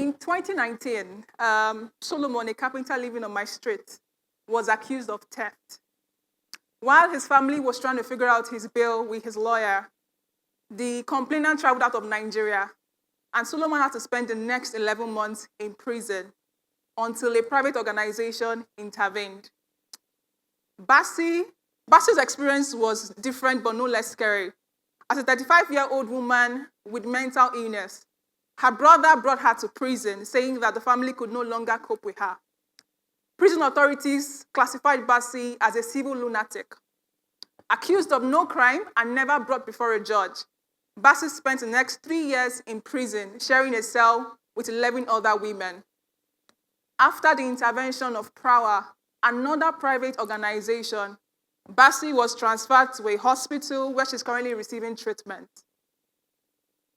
In 2019, Solomon, a carpenter living on my street, was accused of theft. While his family was trying to figure out his bill with his lawyer, the complainant traveled out of Nigeria, and Solomon had to spend the next 11 months in prison until a private organization intervened. Bassie's experience was different but no less scary. As a 35-year-old woman with mental illness, her brother brought her to prison, saying that the family could no longer cope with her. Prison authorities classified Bassie as a civil lunatic. Accused of no crime and never brought before a judge, Bassie spent the next 3 years in prison, sharing a cell with 11 other women. After the intervention of Prower, another private organization, Bassie was transferred to a hospital where she's currently receiving treatment.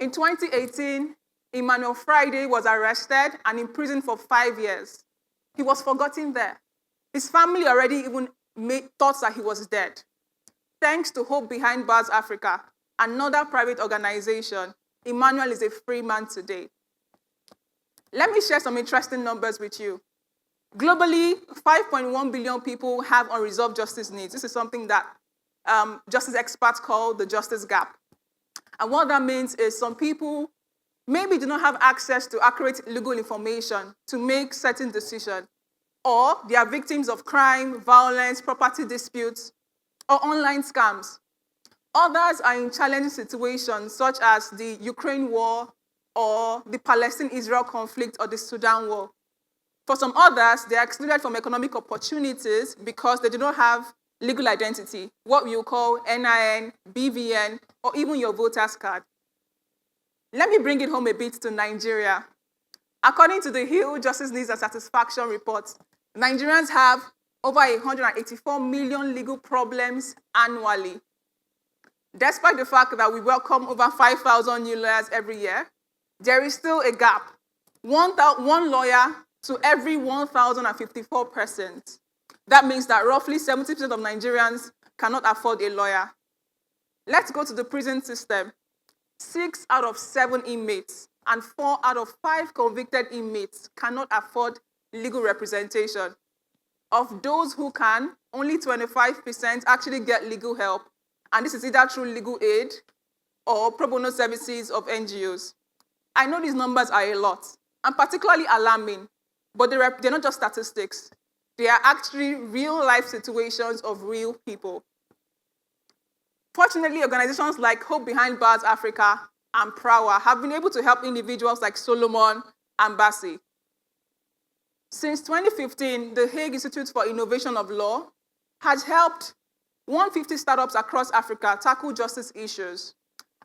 In 2018, Emmanuel Friday was arrested and imprisoned for 5 years. He was forgotten there. His family already even thought that he was dead. Thanks to Hope Behind Bars Africa, another private organization, Emmanuel is a free man today. Let me share some interesting numbers with you. Globally, 5.1 billion people have unresolved justice needs. This is something that justice experts call the justice gap. And what that means is some people maybe do not have access to accurate legal information to make certain decisions, or they are victims of crime, violence, property disputes, or online scams. Others are in challenging situations such as the Ukraine war, or the Palestine-Israel conflict, or the Sudan war. For some others, they are excluded from economic opportunities because they do not have legal identity, what we will call NIN, BVN, or even your voter's card. Let me bring it home a bit to Nigeria. According to the Hill Justice Needs and Satisfaction report, Nigerians have over 184 million legal problems annually. Despite the fact that we welcome over 5,000 new lawyers every year, there is still a gap. One lawyer to every 1,054 persons. That means that roughly 70% of Nigerians cannot afford a lawyer. Let's go to the prison system. 6 out of 7 inmates and 4 out of 5 convicted inmates cannot afford legal representation. Of those who can, only 25% actually get legal help, and this is either through legal aid or pro bono services of NGOs. I know these numbers are a lot, and particularly alarming, but they're not just statistics. They are actually real-life situations of real people. Fortunately, organizations like Hope Behind Bars Africa and Prower have been able to help individuals like Solomon and Bassie. Since 2015, the Hague Institute for Innovation of Law has helped 150 startups across Africa tackle justice issues.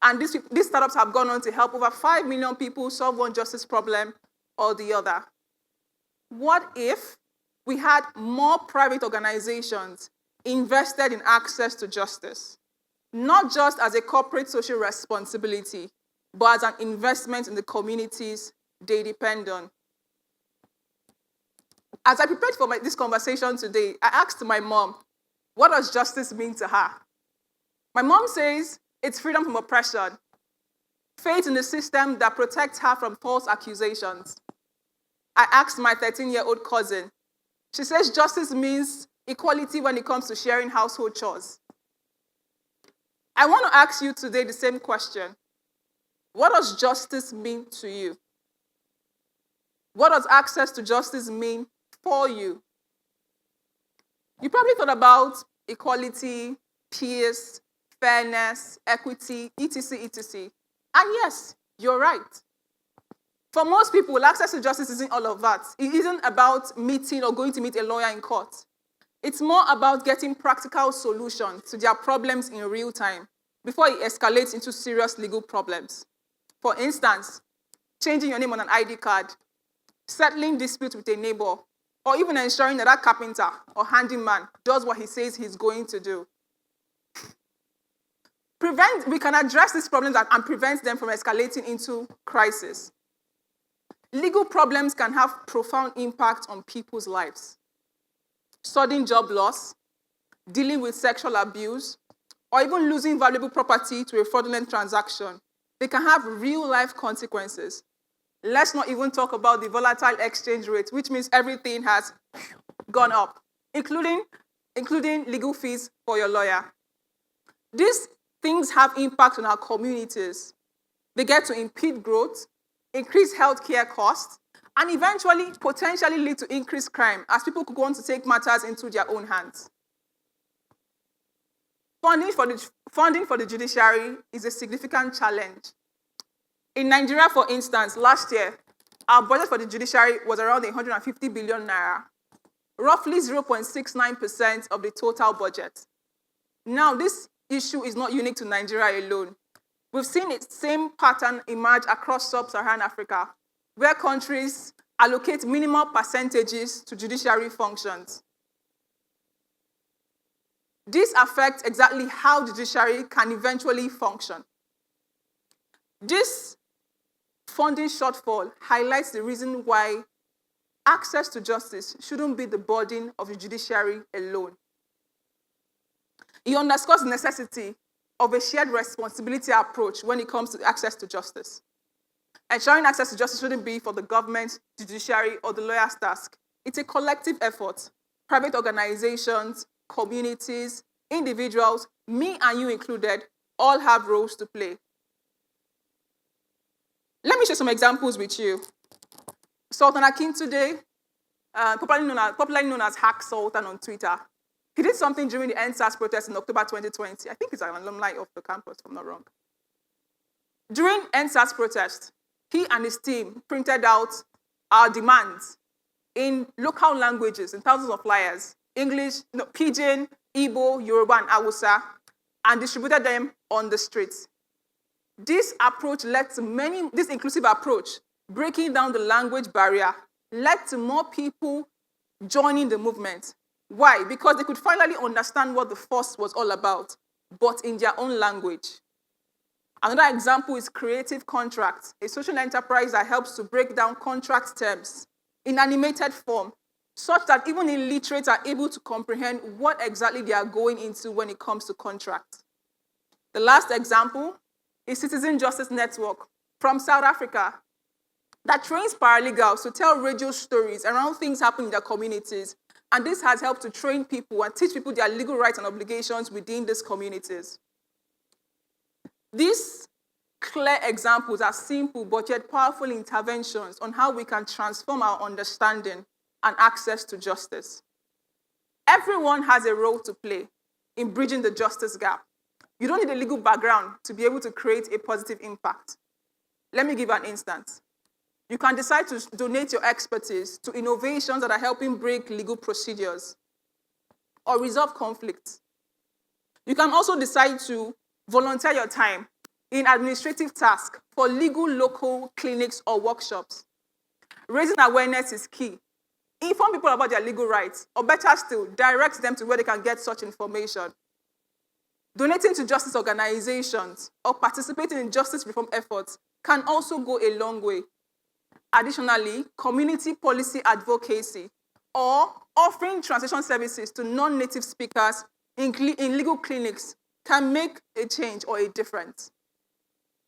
And these startups have gone on to help over 5 million people solve one justice problem or the other. What if we had more private organizations invested in access to justice? Not just as a corporate social responsibility, but as an investment in the communities they depend on. As I prepared for this conversation today, I asked my mom, what does justice mean to her? My mom says it's freedom from oppression, faith in the system that protects her from false accusations. I asked my 13-year-old cousin. She says justice means equality when it comes to sharing household chores. I want to ask you today the same question. What does justice mean to you? What does access to justice mean for you? You probably thought about equality, peace, fairness, equity, etc., etc. And yes, you're right. For most people, access to justice isn't all of that. It isn't about meeting or going to meet a lawyer in court. It's more about getting practical solutions to their problems in real time before it escalates into serious legal problems. For instance, changing your name on an ID card, settling disputes with a neighbor, or even ensuring that carpenter or handyman does what he says he's going to do. We can address these problems and prevent them from escalating into crisis. Legal problems can have profound impact on people's lives. Sudden job loss, dealing with sexual abuse, or even losing valuable property to a fraudulent transaction. They can have real-life consequences. Let's not even talk about the volatile exchange rate, which means everything has gone up, including legal fees for your lawyer. These things have impact on our communities. They get to impede growth, increase healthcare costs, and eventually potentially lead to increased crime as people could want to take matters into their own hands. Funding for the judiciary is a significant challenge. In Nigeria, for instance, last year, our budget for the judiciary was around 150 billion naira, roughly 0.69% of the total budget. Now, this issue is not unique to Nigeria alone. We've seen the same pattern emerge across sub-Saharan Africa, where countries allocate minimal percentages to judiciary functions. This affects exactly how the judiciary can eventually function. This funding shortfall highlights the reason why access to justice shouldn't be the burden of the judiciary alone. It underscores the necessity of a shared responsibility approach when it comes to access to justice. Ensuring access to justice shouldn't be for the government, judiciary, or the lawyer's task. It's a collective effort. Private organizations, communities, individuals, me and you included, all have roles to play. Let me share some examples with you. Sultan Akintunde, popularly known as Hack Sultan on Twitter, he did something during the NSAS protest in October 2020. I think he's an alumni of the campus, if I'm not wrong. During NSAS protest, he and his team printed out our demands in local languages, in thousands of flyers, English, Pidgin, Igbo, Yoruba, and Hausa, and distributed them on the streets. This approach led to this inclusive approach, breaking down the language barrier, led to more people joining the movement. Why? Because they could finally understand what the force was all about, but in their own language. Another example is Creative Contracts, a social enterprise that helps to break down contract terms in animated form, such that even illiterates are able to comprehend what exactly they are going into when it comes to contracts. The last example is Citizen Justice Network from South Africa that trains paralegals to tell radio stories around things happening in their communities. And this has helped to train people and teach people their legal rights and obligations within these communities. These clear examples are simple but yet powerful interventions on how we can transform our understanding and access to justice. Everyone has a role to play in bridging the justice gap. You don't need a legal background to be able to create a positive impact. Let me give an instance. You can decide to donate your expertise to innovations that are helping break legal procedures or resolve conflicts. You can also decide to volunteer your time in administrative tasks for legal local clinics or workshops. Raising awareness is key. Inform people about their legal rights, or better still, direct them to where they can get such information. Donating to justice organizations or participating in justice reform efforts can also go a long way. Additionally, community policy advocacy or offering translation services to non-native speakers in legal clinics can make a change or a difference.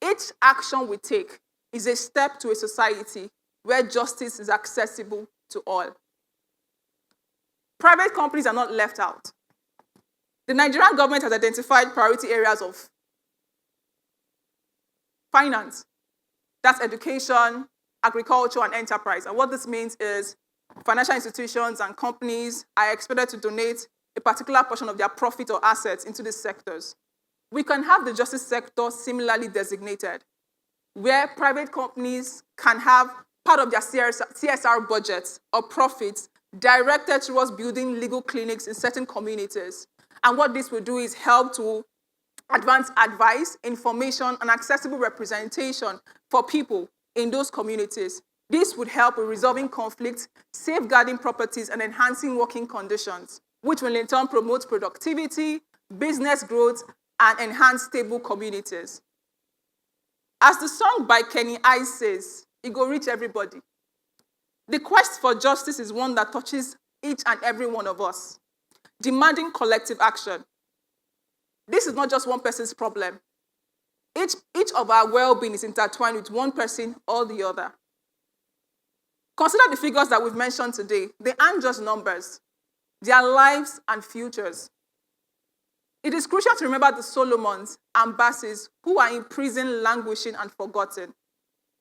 Each action we take is a step to a society where justice is accessible to all. Private companies are not left out. The Nigerian government has identified priority areas of finance. That's education, agriculture, and enterprise. And what this means is financial institutions and companies are expected to donate a particular portion of their profit or assets into these sectors. We can have the justice sector similarly designated, where private companies can have part of their CSR budgets or profits directed towards building legal clinics in certain communities. And what this will do is help to advance advice, information, and accessible representation for people in those communities. This would help with resolving conflicts, safeguarding properties, and enhancing working conditions, which will in turn promote productivity, business growth, and enhance stable communities. As the song by Kenny Ice says, it go reach everybody. The quest for justice is one that touches each and every one of us, demanding collective action. This is not just one person's problem. Each of our well-being is intertwined with one person or the other. Consider the figures that we've mentioned today. They aren't just numbers. They are lives and futures. It is crucial to remember the Solomons and Basses who are in prison, languishing, and forgotten,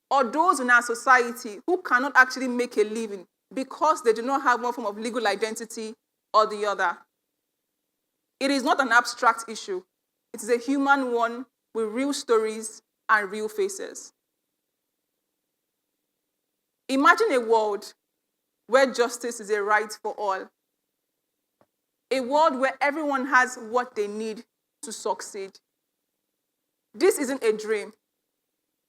or those in our society who cannot actually make a living because they do not have one form of legal identity or the other. It is not an abstract issue. It is a human one with real stories and real faces. Imagine a world where justice is a right for all. A world where everyone has what they need to succeed. This isn't a dream.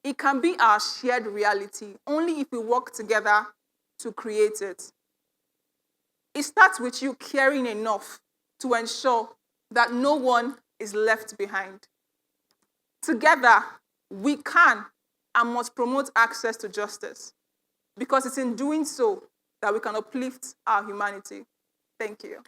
It can be our shared reality only if we work together to create it. It starts with you caring enough to ensure that no one is left behind. Together, we can and must promote access to justice, because it's in doing so that we can uplift our humanity. Thank you.